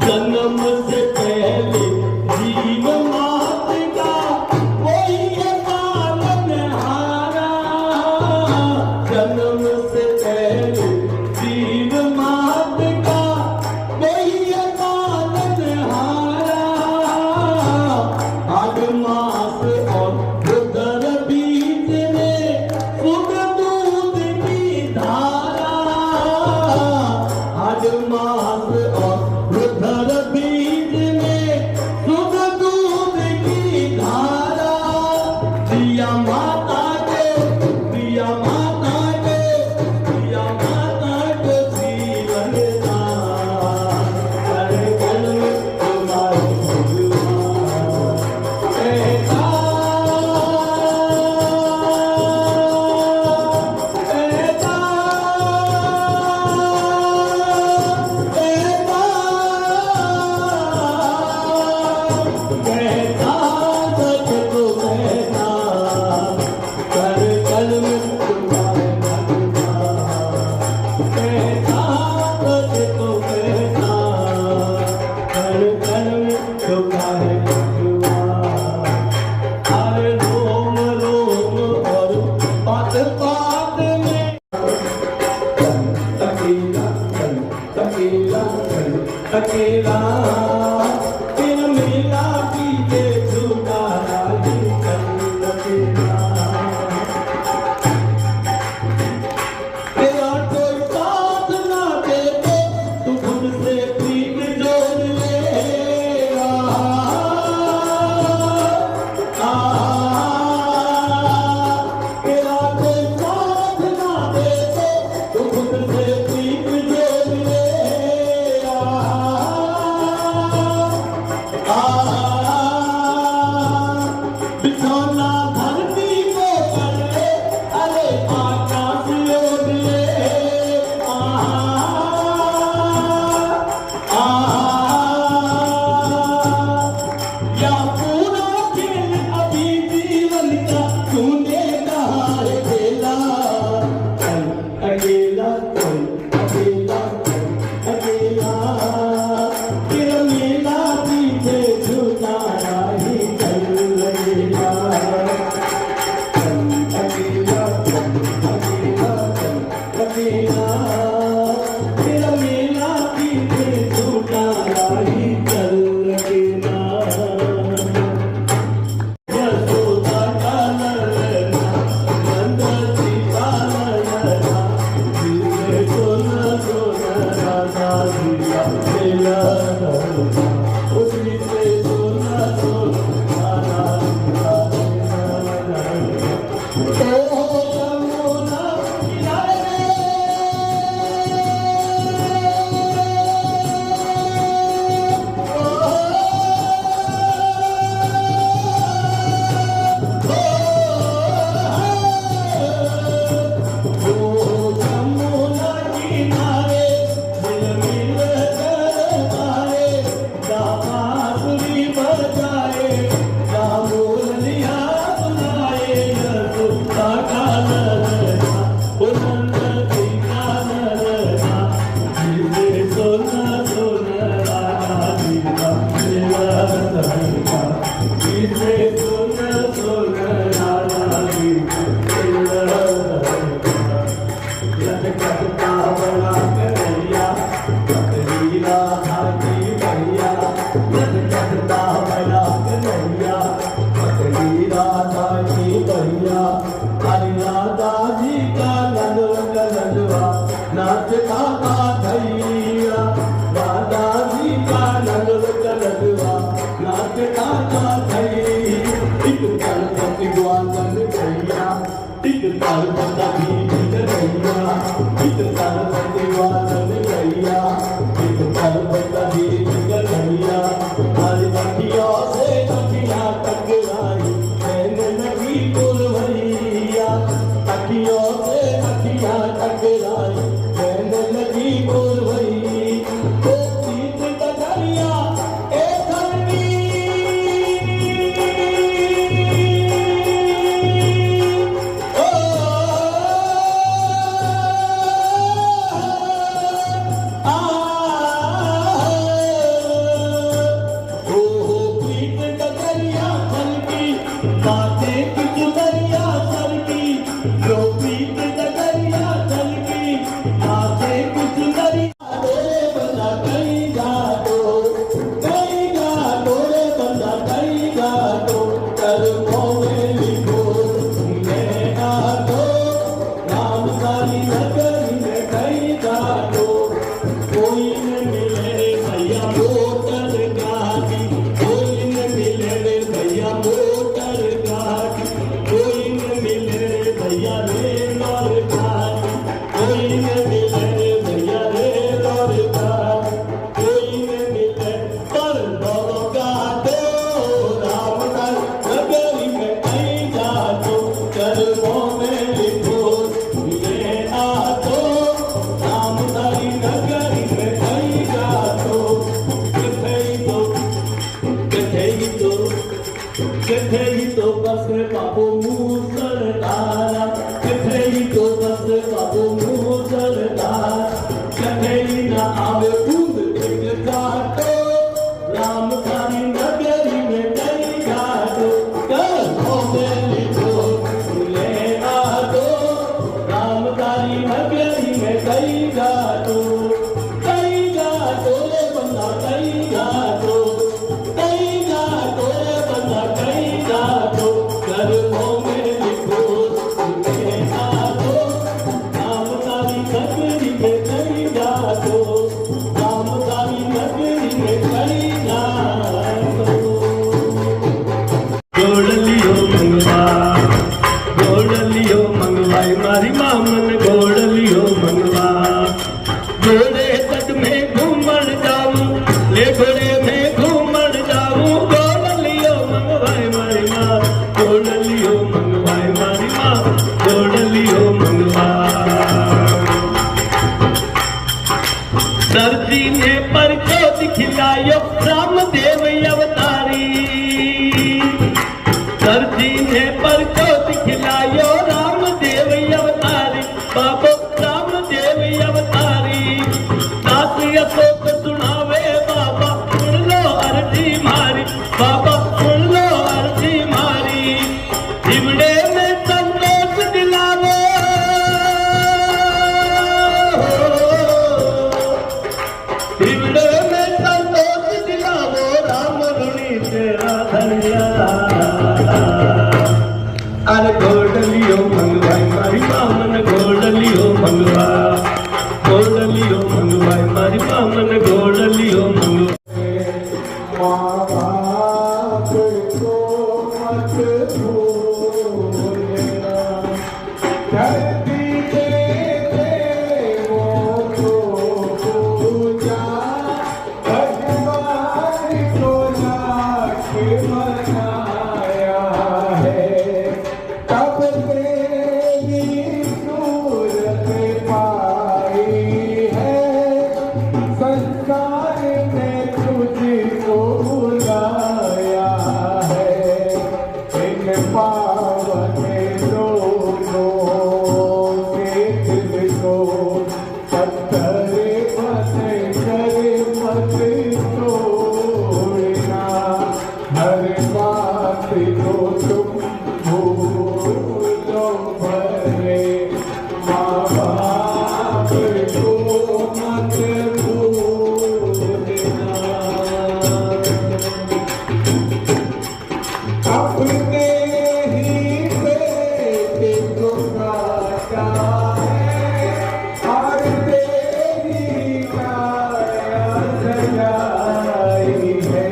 जन्म से पहले जीव मात का कोई पालनहारा, जन्म से पहले जीव मात का कोई पालनहारा, आग मास और रुद्र बीज में शुद्ध दूध की धारा, आग मास और रुद्र बीज में शुद्ध दूध की धारा, दिया माता के, दिया माता के, दिया माता के जीवन दान, कर कल तुम्हारी भगवान ऐसा, ऐसा, कहता सच तो कहता, कर कल तुम्हारे भगवान, कहता सच तो कहता, कर कल तुम्हारे भगवान, हर रोम रोम और पात पात में तकेला तकेला तकेला फिर मिला पीछे झुकारा ही तकेला, तेरा कोई साथ ना दे तो तू खुद से प्रीत जोड़ ले, तेरा कोई साथ ना दे तो तू खुद से प्रीत जोड़ ले, बिछौना धरती को कर ले, अरे आकाश ओढ़ ले, या पूरा खेल अभी जीवन का तूने कहा है खेला, अकेला अकेला अकेला, फिर मेला पीछे झुकारा ही चल लगेगा, अकेला अकेला अकेला, फिर मेला पीछे झुकारा ही चल लगेगा, यशोदा का ललना नंद जी का ललना, जिसे सोना सोना राधा जी का मेला ललना, उसी से सोना सोना राधा जी का मेला ललना, ओ यमुना किनारे यमुना किनारे दिल मिल कर मारे, बांसुरी बजाए जा मुरलिया सुनाए, यशोदा का ललना ओ नंद जी का ललना, जिसे सोना सोना राधा जी का मेला ललना, जिसे सोना सोना राधा जी का मेला ललना, यद करता बड़ा कन्हैया पकड़ी राधा की भैया, यद करता बड़ा कन्हैया पकड़ी राधा की भैया, हरि राधा जी का नलवा नाचता था धैया, राधा जी का नलवा नाचता था धैया, एक गणपति ग्वालन भैया, एक गणपति भैया, एक गणपति ग्वालन भैया, एक गणपति भैया, हरि अखियों से अखियाँ टकराई मैंने लगी बोल भैया, अखियों से अखियाँ टकराई मैंने लगी बोल भैया, ओ प्रीत डगरिया बस बाबू मूसलधारा, कठई तो बस बाबू मूसलधारा, कठई न आवे बूंद एक घाटो, राम थारी नगरी में कई घाटो, कहो में लिखो ले आदो, राम थारी नगरी में कई घाटो, कई घाटो रे बंदा कई घाटो, कई घाटो रे बंदा कई घाटो, कहो में लिखो ले आदो, राम थारी नगरी में कई घाटो, राम थारी नगरी में कई घाटो। गोड़लियो मंगवा, गोड़लियो मंगवाई मारी मामन गोड़लियो मंगवा, घोड़े तट में घूमण जाऊं, ले घोड़े में घूमण जाऊं, गोड़लियो मंगवाई मारी माँ, गोड़लियो मंगवाई मारी माँ, गोड़लियो मंगवा। दर्जी ने परचो दिखलायो रामदेव अवतारी, दर्जी ने परचो दिखलायो रामदेव अवतारी, बाबो रामदेव अवतारी, दास अशोक सुनावे बाबा सुन लो अर्जी मारी, बाबा सुन लो अर्जी मारी, हिवड़े में संतोष दिलावो, हिवड़े में संतोष दिलावो, राम धुनी तेरा धनिया। अरे गोड़लियो मंगवाई मारी मामन गोड़लियो मंगवा, गोड़लियो मंगवाई मारी मामन गोड़लियो मंगवा। माँ बाप को मत भूलना, धरती के देवों को पूजा, भगवान को लाख मनाया है, तब तेरी सूरत पाई है, संसार ने तुझको बुलाया है, इन पावन दोनों के दिल को पत्थर बन कर मत तोड़ना, हर बात को तुम भूलो भले, माँ बाप को मत भूलना। अपने ही बेटे को काटा है, और तेरी काया सजाई है,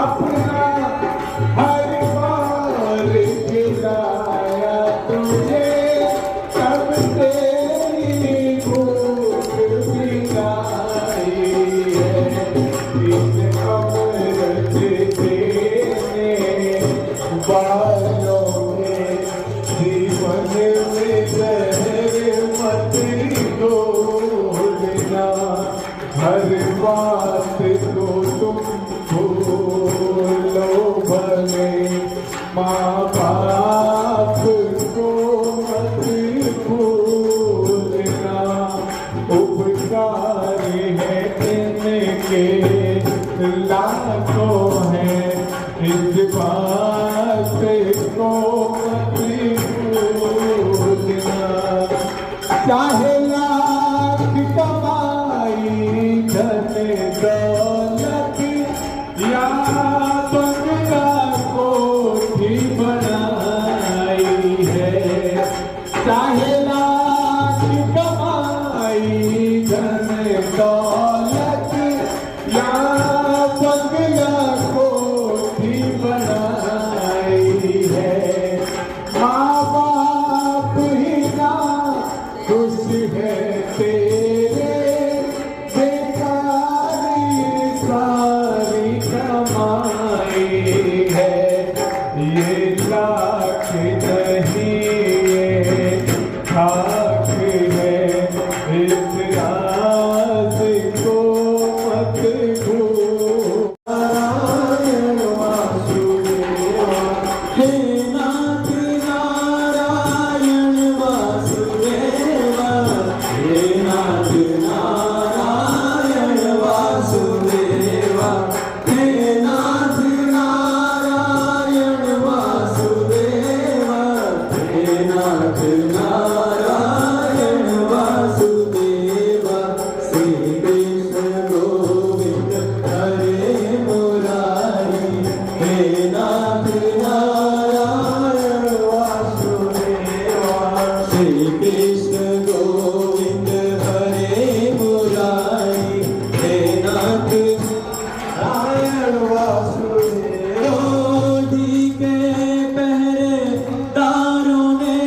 अपना हर बार खिलाया तुझे, तब तेरी भूख मिटाई है, इस अमृत देने वालों में जीवन में जहर मत घोलना, हर बात को तुम भूलो भले, माँ बाप को मत भूलना, उपकार है इनके लाखों हैं, इस बात को मत भूलना, चाहे लाख कमाई धन दौलत या बंगला कोठी बनाई है, चाहे लाख कमाई धन दौलत या बंगला रोटी के पहरेदारों ने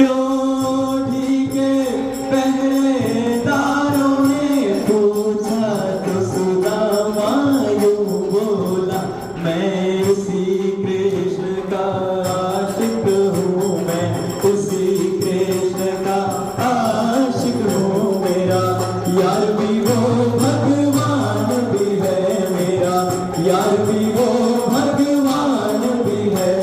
रोटी के पहरेदारों ने पूछा तो सुदामा यूं बोला, मैं उसी कृष्ण का आशिक हूँ, मैं उसी कृष्ण का आशिक हूँ। मेरा यार भी वो भगवान भी है, मेरा यार भी वो भगवान भी है।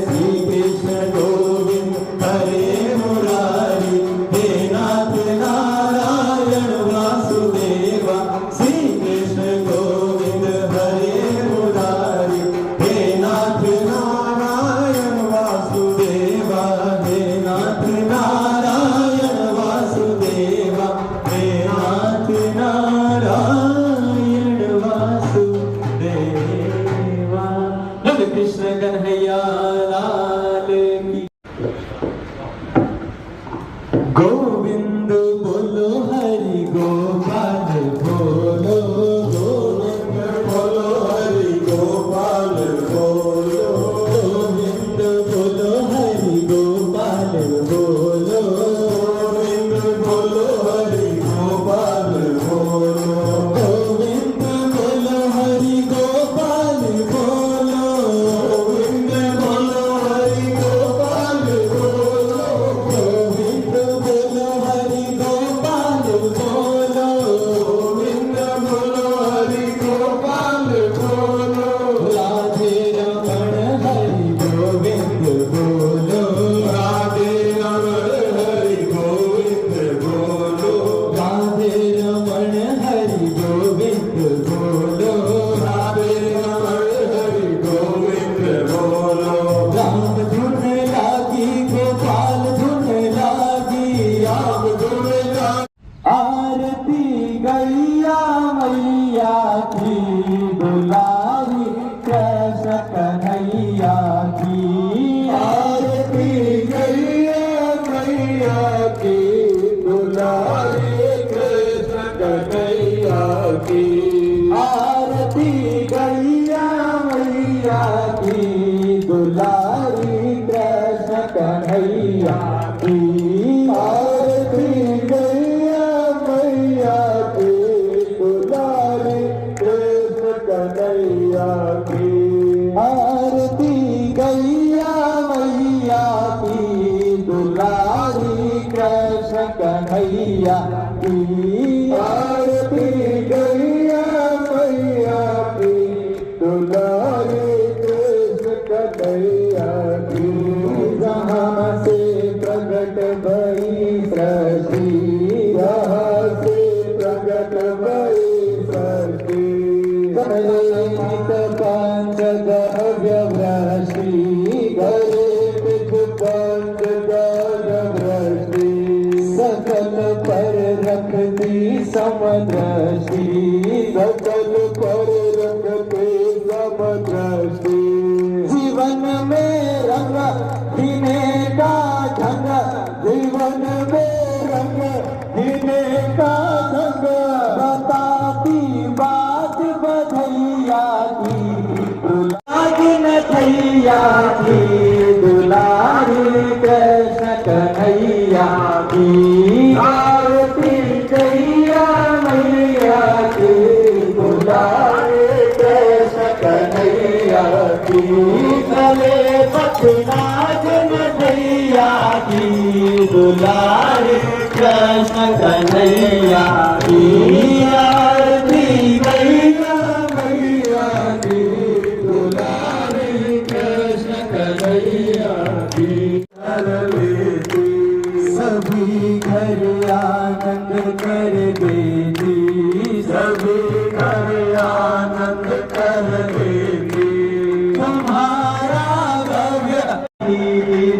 श्री कृष्ण गोविंद हरे मुरारी, हे नाथ नारायण वासुदेवा। श्री कृष्ण गोविंद हरे मुरारी, हे नाथ नारायण वासुदेवा, हे नाथ नारायण वासुदेवा, हे नाथ नारायण वासुदेवा। बोल कृष्ण कन्हैया लाल की। गोविंद बोलो हरि गोपाल बोलो, गोविंद बोलो हरि गोपाल बोलो, गोविंद बोलो हरि गोपाल बोलो, गोविंद बोलो हरि गोपाल बोलो, गोविंद बोलो हरि गोपाल बोलो, गोविंद बोलो हरि गोपाल बोलो, गोविंद बोलो हरि गोपाल बोलो, गोविंद बोलो हरि गोपाल बोलो। राधे रमण हरि गोविंद बोलो, राधे रमण हरि गोविंद बोलो, राधे रमण हरि गोविंद बोलो, राधे रमण हरि गोविंद बोलो। राम धुन लागी गोपाल धुन लागी, राम धुन लागी। आरती गैया मैया की, दुलारी कृष्ण कन्हैया की। आरती गैया मैया की, दुलारी कृष्ण कन्हैया की। आरती गैया मैया की, दुलारी कृष्ण कन्हैया की। आरती गैया मैया की, दुलारी कृष्ण कन्हैया की। आरती गैया मैया की, दुलारी कृष्ण कन्हैया की। आरती गैया मैया की, दुलारी कृष्ण कन्हैया की। जहाँ से प्रगट भई सृष्टि, जहाँ से प्रगट भई सृष्टि, गणित पंचगव्य वृष्टि, गणित पंचगव्य वृष्टि। सकल पर रखती समदृष्टि, सकल पर रखती समदृष्टि। जीवन में रंग जीने का ढंग, जीवन में रंग जीने का ढंग। बताती बात बधैया की, दुलारी नथैया की, दुलारी कृष्ण कन्हैया की। आरती गैया मैया की, दुलारी कृष्ण कन्हैया की। गले बखनाज नथैया की, दुलारी कृष्ण कन्हैया की। आरती गैया मैया की, दुलारी कृष्ण कन्हैया की। सभी घर आनंद कर देती, सभी घर आनंद कर देती। तुम्हारा भव्य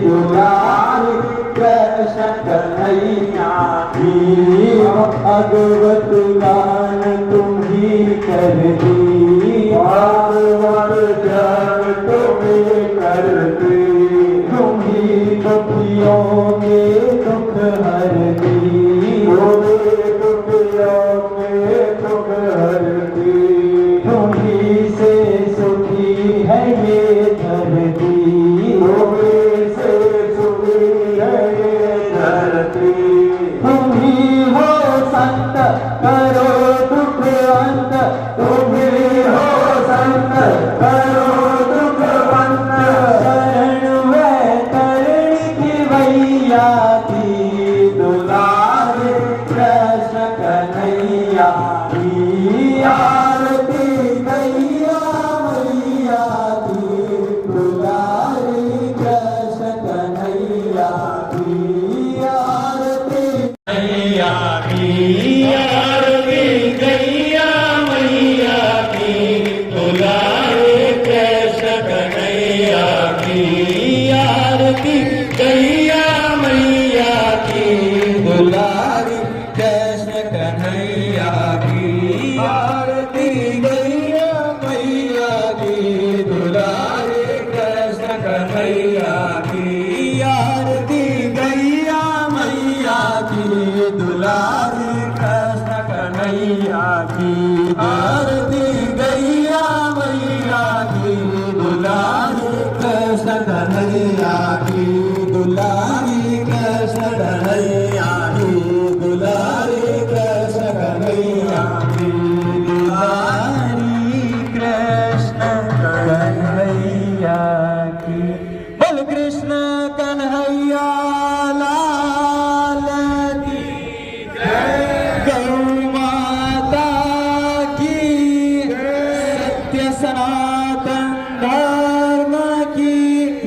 दुलारी कृष्ण कन्हैया की। भगवत गान तुम ही कर दी, भगवत जान तुम ही कर दी। तुम ही दुखियों के दुख हर दी, दुख मैया की आरती गैया मैया की दुलारी कृष्ण कन्हैया की आरती मैया की आरती गैया मैया की दुलारी कृष्ण कन्हैया की आरती गैया मैया की दुलारी कृष्ण कन्हैया की आरती गैया मैया की दुलारी कृष्ण कन्हैया की आरती गैया मैया की दुलारी कृष्ण कन्हैया की आरती गैया मैया की दुलारी कृष्ण कन्हैया की दुलारी कृष्ण कन्हैया की दुलारी कृष्ण कन्हैया की दुलारी कृष्ण कन्हैया की बोल कृष्ण कन्हैया लाल की गौ माता की सत्य सनातन धर्म की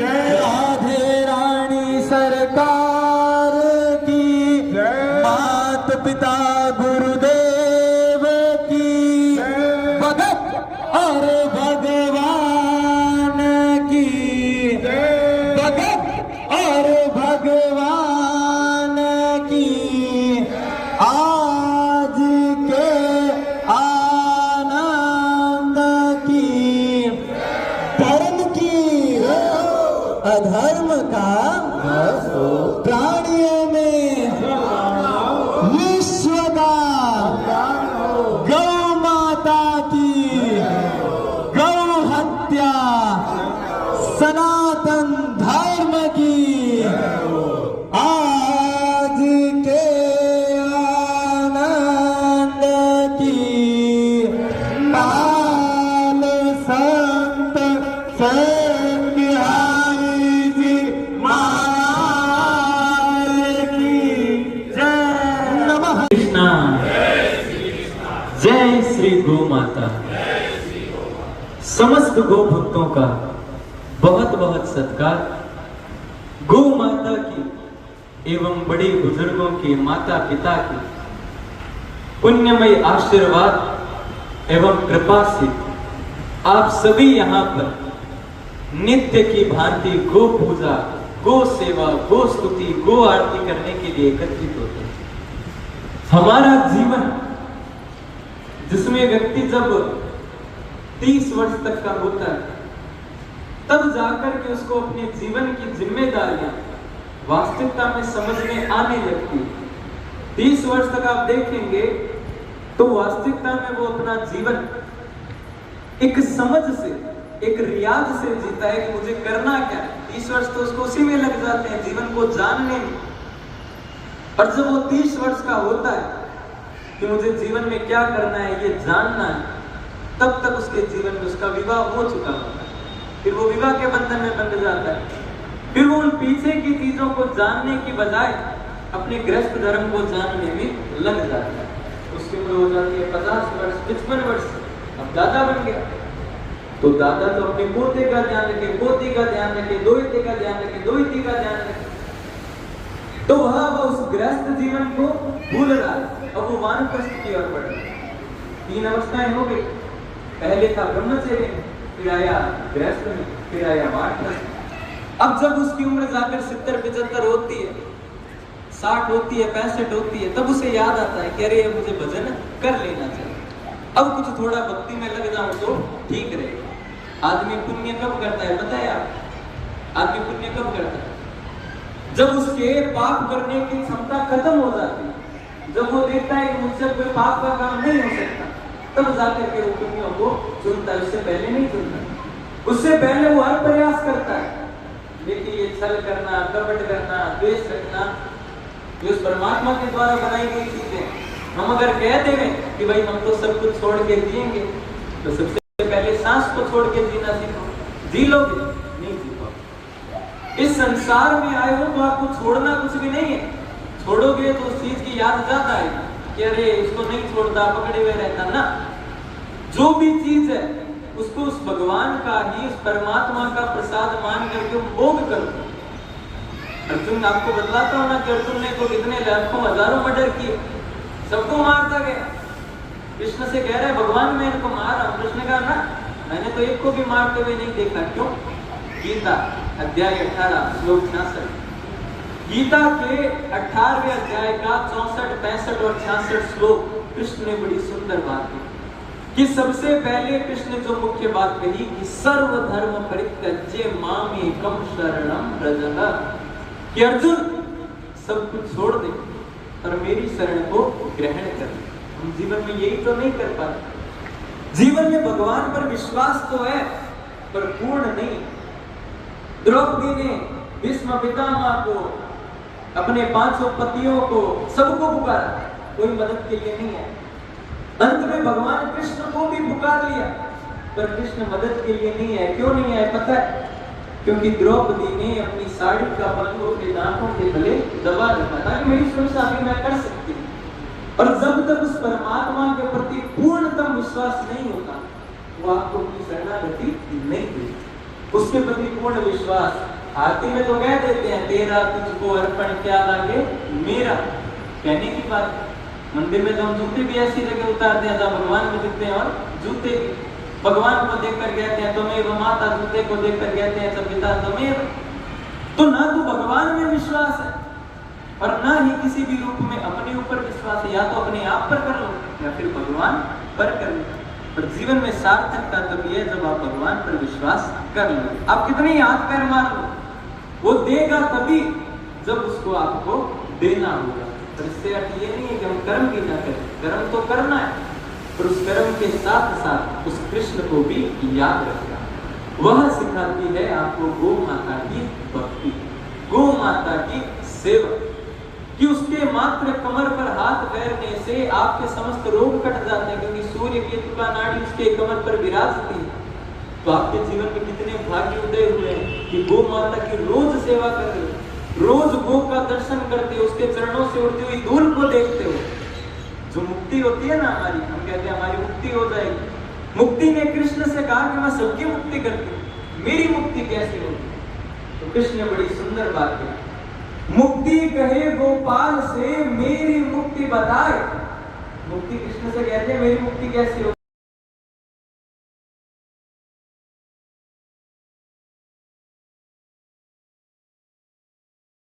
राधे रानी सरकार की मात पिता गुरुदेव की भगत और भगवान की भगत और भगवान की आज के आनंद की धर्म की अधर्म का प्राणियों में विश्व का गौ माता की गौ हत्या सनातन धर्म की आज के आनंद की काल संत संग आई जी माय की जय नमः कृष्णा जय श्री गौ माता। समस्त गौ भक्तों का बहुत बहुत सत्कार। गौ माता की एवं बड़े बुजुर्गों के माता पिता के पुण्यमय आशीर्वाद एवं कृपा से आप सभी यहाँ पर नित्य की भांति गो पूजा, गो सेवा, गो स्तुति, गो आरती करने के लिए एकत्रित होते हैं। हमारा जीवन जिसमें व्यक्ति जब 30 वर्ष तक का होता है तब जाकर के उसको अपने जीवन की जिम्मेदारियां वास्तविकता में समझ में आने लगती है। 30 वर्ष तक आप देखेंगे तो वास्तविकता में वो अपना जीवन एक समझ से, एक रियाज से जीता है कि मुझे करना क्या है। 30 वर्ष तो उसको उसी में लग जाते हैं, जीवन को जानने में। और जब वो 30 वर्ष का होता है कि मुझे जीवन में क्या करना है ये जानना है, तब तक उसके जीवन में उसका विवाह हो चुका होता है। फिर वो विवाह के बंधन में बंध जाता है। फिर वो उन पीछे की चीजों को जानने की बजाय अपने गृहस्थ धर्म को जानने में लग जाता है। उसकी उम्र हो जाती है 50 वर्ष, 55 वर्ष, अब दादा बन गया। तो दादा तो अपने पोते का ध्यान रखे, पोती का ध्यान रखे, दोहिते का ध्यान रखे, दोहिती का ध्यान रखे। तो वह उस गृहस्थ जीवन को भूल रहा है। अब वो वानप्रस्थ की ओर बढ़ रहा है। 3 अवस्थाएं हो गई। पहले था ब्रह्मचर्य, फिर आया गृहस्थ में, फिर आया वानप्रस्थ। अब जब उसकी उम्र जाकर 70-75 होती है, 60 होती है, 65 होती है, तब उसे याद आता है कि अरे मुझे भजन कर लेना चाहिए। अब कुछ थोड़ा भक्ति में लग जाऊं तो ठीक रहेगा। आदमी पुण्य कब करता है पता है आप? आदमी पुण्य कब करता है? जब उसके पाप करने की क्षमता खत्म हो जाती है, जब वो देखता है कि मुझसे कोई पाप का काम नहीं हो सकता, तब जाकर के वो पुण्यों को चुनता है। उससे पहले नहीं चुनता। उससे पहले वो हर प्रयास करता है, लेकिन ये छल करना, कपट करना, द्वेष रखना, ये उस परमात्मा के द्वारा बनाई गई चीजें। हम अगर कह दें कि भाई हम तो सब कुछ छोड़ के जिएंगे, तो सबसे पहले सांस को छोड़ के जीना सीखो। जी लोगे? नहीं जी पाओगे। इस संसार में आए हो तो आपको छोड़ना कुछ भी नहीं है। छोड़ोगे तो उस चीज की याद ज्यादा आएगी। कि अरे इसको नहीं छोड़ता, पकड़े हुए रहता ना। जो भी चीज है उसको उस भगवान का ही, उस परमात्मा का प्रसाद मान करके भोग करो। अर्जुन आपको बतलाता हूं ना कि अर्जुन ने को कितने लाखों हजारों मर्डर किए, सबको मारता गया। कृष्ण से कह रहा है भगवान मैं इनको मार रहा हूं। कृष्ण कहा ना मैंने तो एक को भी मारते हुए नहीं देखा। क्यों? गीता अध्याय 18 श्लोक 66, गीता के 18वें अध्याय का 64, 65 और 66 श्लोक कृष्ण ने बड़ी सुंदर बात की कि सबसे पहले कृष्ण ने जो मुख्य बात कही कि सर्वधर्म परित्यज्य मामेकं शरणं व्रज, कि अर्जुन सब कुछ छोड़ दे और मेरी शरण को ग्रहण कर। हम जीवन में यही तो नहीं कर पाते। जीवन में भगवान पर विश्वास तो है पर पूर्ण नहीं। द्रौपदी ने भीष्म पितामह को, अपने 500 पतियों को, सबको पुकारा, कोई मदद के लिए नहीं है। अंत में भगवान कृष्ण को भी पुकार लिया पर कृष्ण मदद के लिए नहीं है। क्यों नहीं है पता है? क्योंकि द्रौपदी ने अपनी साड़ी का पल्लू अपने दांतों के तले दबा रखा था कि मेरी सुरक्षा भी मैं कर सकती हूँ। और जब तक उस परमात्मा के प्रति पूर्णतम विश्वास नहीं होता वो आपको अपनी शरणागति नहीं देती। उसके प्रति पूर्ण विश्वास, आरती में तो कह देते हैं तेरा तुझको अर्पण क्या लागे मेरा, कहने की बात। मंदिर में तो हम जूते भी ऐसी जगह उतारते हैं जहाँ भगवान को दिखते हैं और जूते भी भगवान को देखकर कहते हैं तुम्हें माता, जूते को देखकर कहते हैं पिता तुम्हें। तो ना तो भगवान में विश्वास है और ना ही किसी भी रूप में अपने ऊपर विश्वास है। या तो अपने आप पर कर लो या फिर भगवान पर कर लो। पर जीवन में सार्थकता तभी है जब आप भगवान पर विश्वास कर लो। आप कितने ही हाथ पैर मार लो, वो देगा तभी जब उसको आपको देना होगा। पर इससे अर्थ ये नहीं है कि हम कर्म भी ना करें, कर्म तो करना है पर उस कर्म के साथ साथ उस कृष्ण को भी याद रखना। वह सिखाती है आपको गौ माता की भक्ति, गौ माता की सेवा, कि उसके मात्र कमर पर हाथ फेरने से आपके समस्त रोग कट जाते हैं। क्योंकि सूर्य केतु का नाड़ी उसके कमर पर विराजती है। तो आपके जीवन में कितने भाग्य उदय हुए हैं कि गौ माता की रोज सेवा कर रहे हो, रोज गौ का दर्शन करते हो, उसके चरणों से उड़ती हुई धूल को देखते हो। जो मुक्ति होती है ना हमारी, हम कहते हैं हमारी मुक्ति हो जाएगी। मुक्ति ने कृष्ण से कहा कि मैं सबकी मुक्ति करती हूँ, मेरी मुक्ति कैसे होगी? तो कृष्ण ने बड़ी सुंदर बात कही, मुक्ति कहे गोपाल से मेरी मुक्ति बताए। मुक्ति कृष्ण से कहते हैं मेरी मुक्ति कैसे होगी?